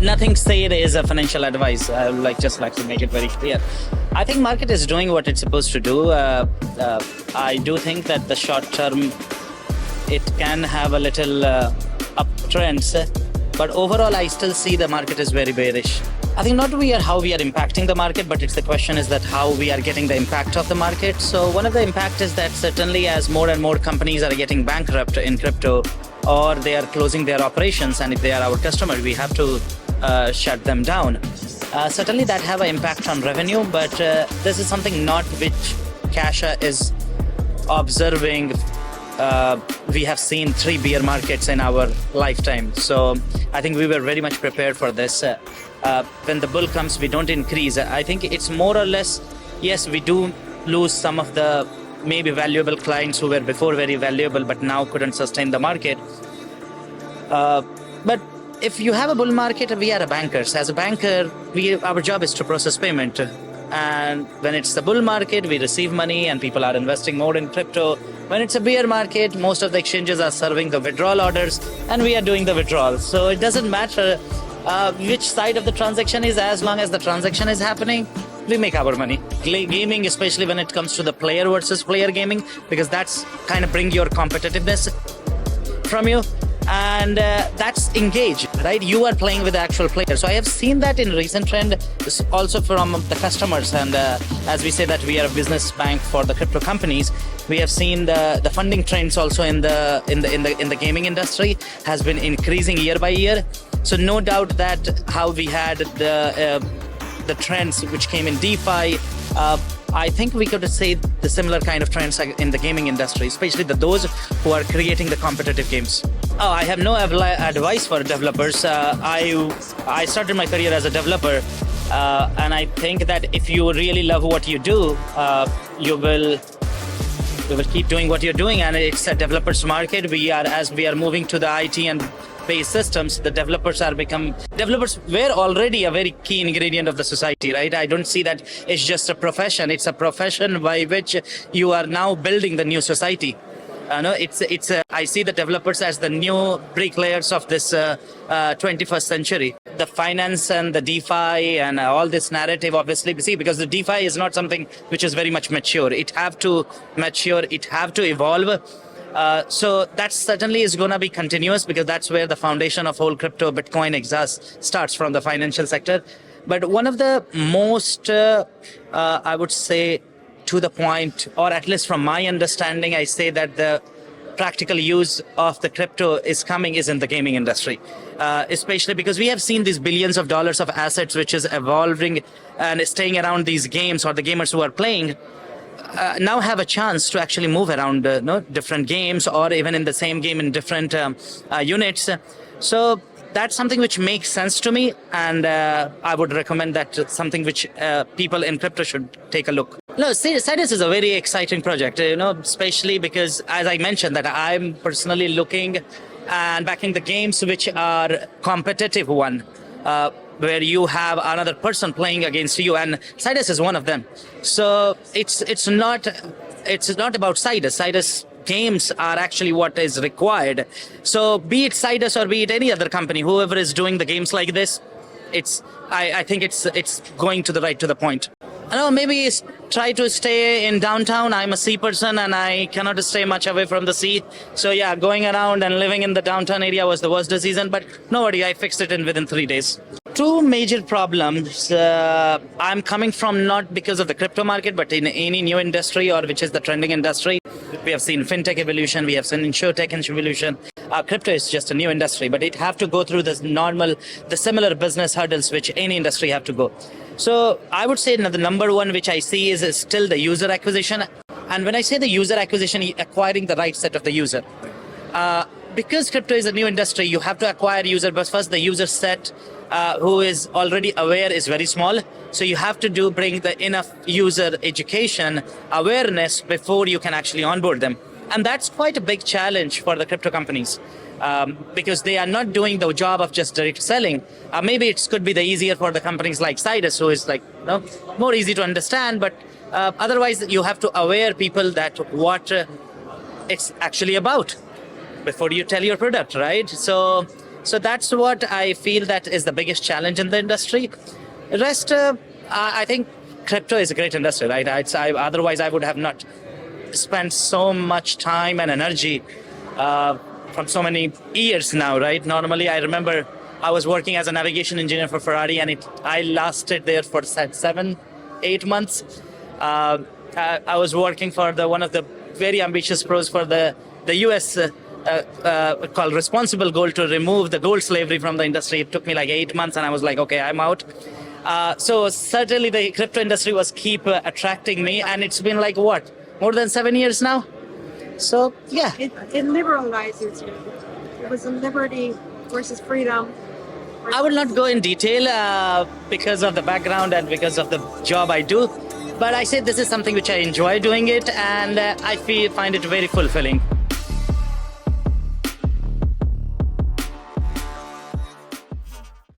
nothing said is a financial advice. I would just like to make it very clear. I think market is doing what it's supposed to do. I do think that the short term it can have a little uptrends, but overall I still see the market is very bearish. I think not how we are impacting the market, but it's the question is that how we are getting the impact of the market. So one of the impact is that certainly as more and more companies are getting bankrupt in crypto, or they are closing their operations, and if they are our customer, we have to shut them down. Certainly that have an impact on revenue, but this is something not which Cashaa is observing. We have seen 3 bear markets in our lifetime. So I think we were very much prepared for this. When the bull comes, we don't increase. I think it's more or less, yes, we do lose some of the maybe valuable clients who were before very valuable, but now couldn't sustain the market. But if you have a bull market, we are bankers. As a banker, our job is to process payment. And when it's the bull market, we receive money and people are investing more in crypto. When it's a bear market, most of the exchanges are serving the withdrawal orders and we are doing the withdrawal. So it doesn't matter which side of the transaction is, as long as the transaction is happening, we make our money. Gaming, especially when it comes to the player versus player gaming, because that's kind of bring your competitiveness from you. And that's engage, right? You are playing with the actual player. So I have seen that in recent trend also from the customers. And as we say that we are a business bank for the crypto companies, we have seen the funding trends also in the gaming industry has been increasing year by year. So no doubt that how we had the trends which came in DeFi, I think we could say the similar kind of trends in the gaming industry, especially those who are creating the competitive games. Oh, I have no advice for developers. I started my career as a developer, and I think that if you really love what you do, you will keep doing what you're doing, and it's a developers market. As we are moving to the IT and based systems, the developers were already a very key ingredient of the society, right? I don't see that it's just a profession. It's a profession by which you are now building the new society. I see the developers as the new bricklayers of this 21st century. The finance and the DeFi and all this narrative, obviously, see, because the DeFi is not something which is very much mature. It have to mature, it have to evolve. So that certainly is going to be continuous, because that's where the foundation of whole crypto Bitcoin starts from, the financial sector. But one of the most, I would say, to the point, or at least from my understanding, I say that the practical use of the crypto is in the gaming industry, especially because we have seen these billions of dollars of assets which is evolving and staying around these games, or the gamers who are playing now have a chance to actually move around different games, or even in the same game in different units. So that's something which makes sense to me, and I would recommend that something which people in crypto should take a look. No, SIDUS is a very exciting project, especially because, as I mentioned, that I'm personally looking and backing the games which are competitive one, where you have another person playing against you, and SIDUS is one of them. So it's not about SIDUS. SIDUS games are actually what is required. So be it SIDUS or be it any other company, whoever is doing the games like this, I think it's going to the point. I know, maybe try to stay in downtown. I'm a sea person and I cannot stay much away from the sea. So yeah, going around and living in the downtown area was the worst decision, but no worry, I fixed it within 3 days. 2 major problems. I'm coming from not because of the crypto market, but in any new industry or which is the trending industry. We have seen fintech evolution, we have seen insurtech evolution. Crypto is just a new industry, but it have to go through the similar business hurdles which any industry have to go. So I would say the number one which I see is still the user acquisition. And when I say the user acquisition, acquiring the right set of the user. Because crypto is a new industry, you have to acquire user, but first the user set who is already aware is very small. So you have to bring the enough user education awareness before you can actually onboard them. And that's quite a big challenge for the crypto companies. Because they are not doing the job of just direct selling. Maybe it could be the easier for the companies like SIDUS, who is more easy to understand, but otherwise you have to aware people that what it's actually about before you tell your product, right? So So that's what I feel that is the biggest challenge in the industry. The rest, I think crypto is a great industry, right? Otherwise, I would have not spent so much time and energy from so many years now, right? Normally, I remember I was working as a navigation engineer for Ferrari, and I lasted there for 7-8 months. I was working for one of the very ambitious pros for the US called Responsible Gold, to remove the gold slavery from the industry. It took me like 8 months, and I was like, okay, I'm out. So certainly the crypto industry was keep attracting me, and it's been like what, more than 7 years now. So yeah, It liberalizes you. It was a liberty versus freedom. I will not go in detail because of the background and because of the job I do. But I say this is something which I enjoy doing it, and I find it very fulfilling.